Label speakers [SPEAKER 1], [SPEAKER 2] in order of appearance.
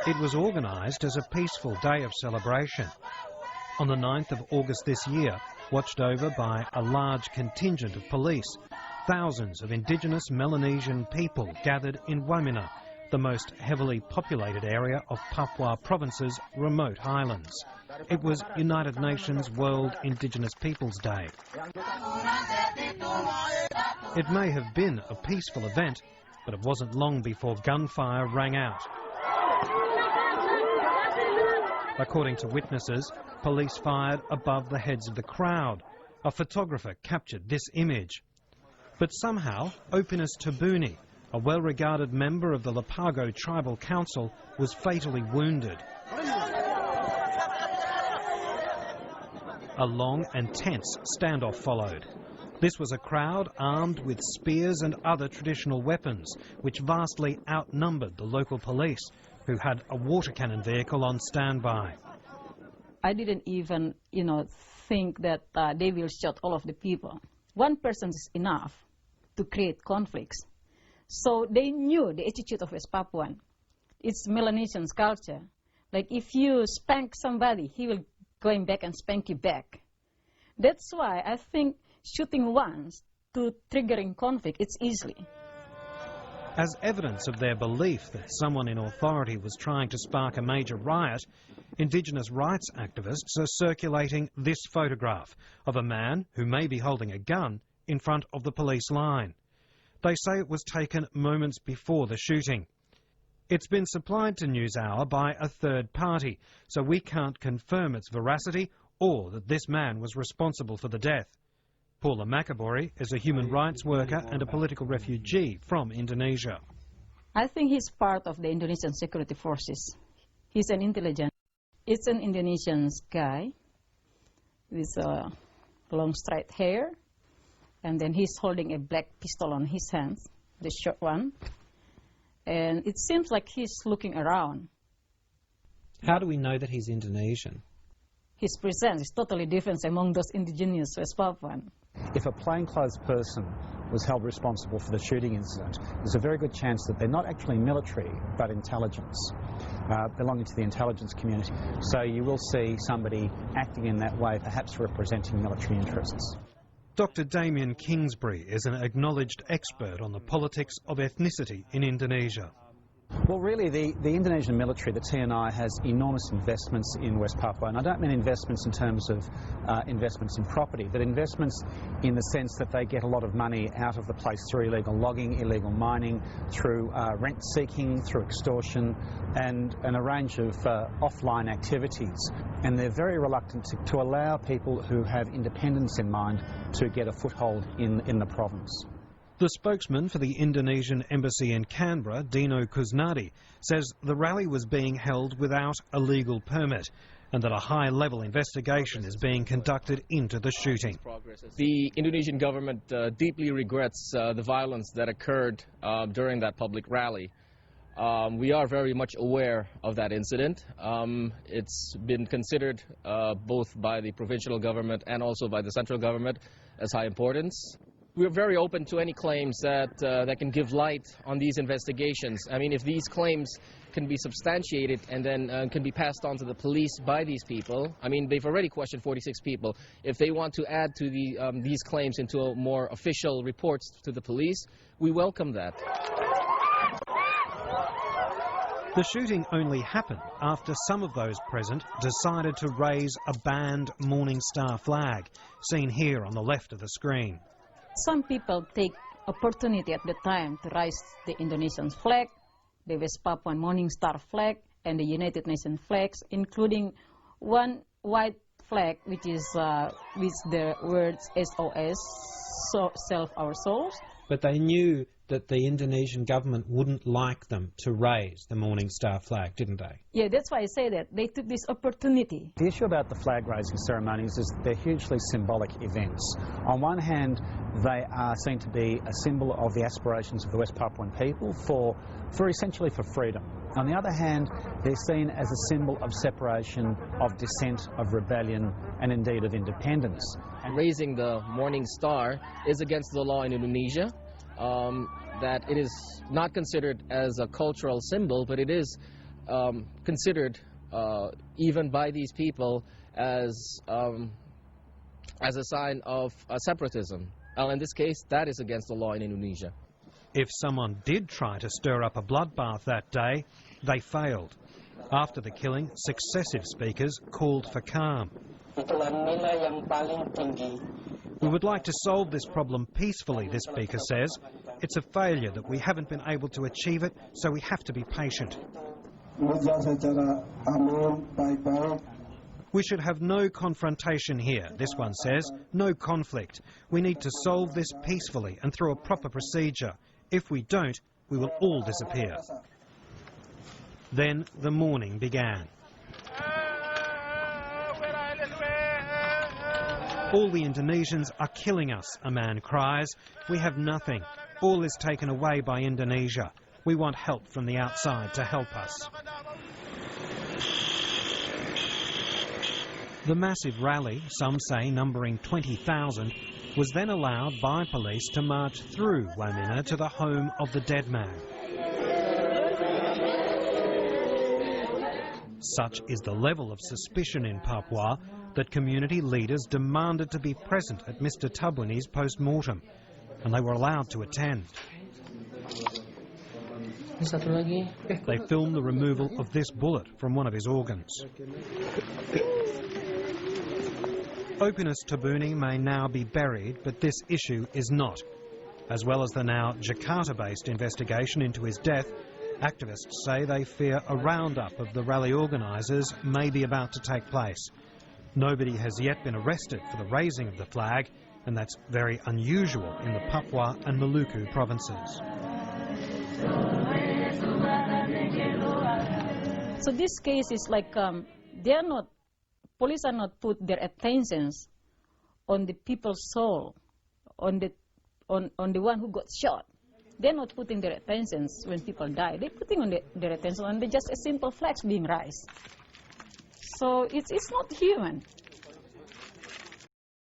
[SPEAKER 1] It was organised as a peaceful day of celebration. On the 9th of August this year, watched over by a large contingent of police, thousands of indigenous Melanesian people gathered in Wamena, the most heavily populated area of Papua Province's remote highlands. It was United Nations World Indigenous Peoples Day. It may have been a peaceful event, but it wasn't long before gunfire rang out. According to witnesses, police fired above the heads of the crowd. A photographer captured this image. But somehow, Opinus Tabuni, a well-regarded member of the Lapago Tribal Council, was fatally wounded. A long and tense standoff followed. This was a crowd armed with spears and other traditional weapons, which vastly outnumbered the local police, who had a water cannon vehicle on standby.
[SPEAKER 2] I didn't even, think that they will shoot all of the people. One person is enough to create conflicts. So they knew the attitude of West Papuan. It's Melanesian's culture. Like if you spank somebody, he will going back and spank you back. That's why I think shooting once to triggering conflict, it's easily.
[SPEAKER 1] As evidence of their belief that someone in authority was trying to spark a major riot, Indigenous rights activists are circulating this photograph of a man who may be holding a gun in front of the police line. They say it was taken moments before the shooting. It's been supplied to NewsHour by a third party, so we can't confirm its veracity or that this man was responsible for the death. Paula Makabori is a human rights worker and a political refugee from Indonesia.
[SPEAKER 2] I think he's part of the Indonesian security forces. He's an intelligent. It's an Indonesian guy with long straight hair, and then he's holding a black pistol on his hands, the short one. And it seems like he's looking around.
[SPEAKER 1] How do we know that he's Indonesian?
[SPEAKER 2] His presence is totally different among those indigenous West Papuan.
[SPEAKER 3] If a plainclothes person was held responsible for the shooting incident, there's a very good chance that they're not actually military, but intelligence, belonging to the intelligence community. So you will see somebody acting in that way, perhaps representing military interests.
[SPEAKER 1] Dr. Damien Kingsbury is an acknowledged expert on the politics of ethnicity in Indonesia.
[SPEAKER 3] Well, really, the Indonesian military, the TNI, has enormous investments in West Papua. And I don't mean investments in terms of investments in property, but investments in the sense that they get a lot of money out of the place through illegal logging, illegal mining, through rent-seeking, through extortion, and a range of offline activities. And they're very reluctant to allow people who have independence in mind to get a foothold in the province.
[SPEAKER 1] The spokesman for the Indonesian embassy in Canberra, Dino Kusnadi, says the rally was being held without a legal permit and that a high-level investigation is being conducted into the shooting.
[SPEAKER 4] The Indonesian government deeply regrets the violence that occurred during that public rally. We are very much aware of that incident. It's been considered both by the provincial government and also by the central government as high importance. We're very open to any claims that can give light on these investigations. I mean, if these claims can be substantiated and then can be passed on to the police by these people, I mean, they've already questioned 46 people. If they want to add to these claims into a more official reports to the police, we welcome that.
[SPEAKER 1] The shooting only happened after some of those present decided to raise a banned Morning Star flag, seen here on the left of the screen.
[SPEAKER 2] Some people take opportunity at the time to raise the Indonesian flag, the West Papuan Morning Star flag, and the United Nations flags, including one white flag which is with the words SOS, so Save Our Souls.
[SPEAKER 1] But they knew that the Indonesian government wouldn't like them to raise the Morning Star flag, didn't they?
[SPEAKER 2] Yeah, that's why I say that. They took this opportunity.
[SPEAKER 3] The issue about the flag-raising ceremonies is they're hugely symbolic events. On one hand, they are seen to be a symbol of the aspirations of the West Papuan people for essentially for freedom. On the other hand, they're seen as a symbol of separation, of dissent, of rebellion, and indeed of independence.
[SPEAKER 4] Raising the Morning Star is against the law in Indonesia. that it is not considered as a cultural symbol, but it is considered even by these people as a sign of separatism. In this case, that is against the law in Indonesia.
[SPEAKER 1] If someone did try to stir up a bloodbath that day, they failed. After the killing, successive speakers called for calm. We would like to solve this problem peacefully, this speaker says. It's a failure that we haven't been able to achieve it, so we have to be patient. We should have no confrontation here, this one says, no conflict. We need to solve this peacefully and through a proper procedure. If we don't, we will all disappear. Then the mourning began. All the Indonesians are killing us, a man cries. We have nothing. All is taken away by Indonesia. We want help from the outside to help us. The massive rally, some say numbering 20,000, was then allowed by police to march through Wamena to the home of the dead man. Such is the level of suspicion in Papua that community leaders demanded to be present at Mr. Tabuni's post-mortem, and they were allowed to attend. They filmed the removal of this bullet from one of his organs. Opinus Tabuni may now be buried, but this issue is not. As well as the now Jakarta-based investigation into his death, activists say they fear a roundup of the rally organisers may be about to take place. Nobody has yet been arrested for the raising of the flag, and that's very unusual in the Papua and Maluku provinces.
[SPEAKER 2] So this case is like police are not put their attentions on the people's soul, on the one who got shot. They're not putting their attentions when people die. They're putting on their attention on just a simple flags being raised. So it's not human.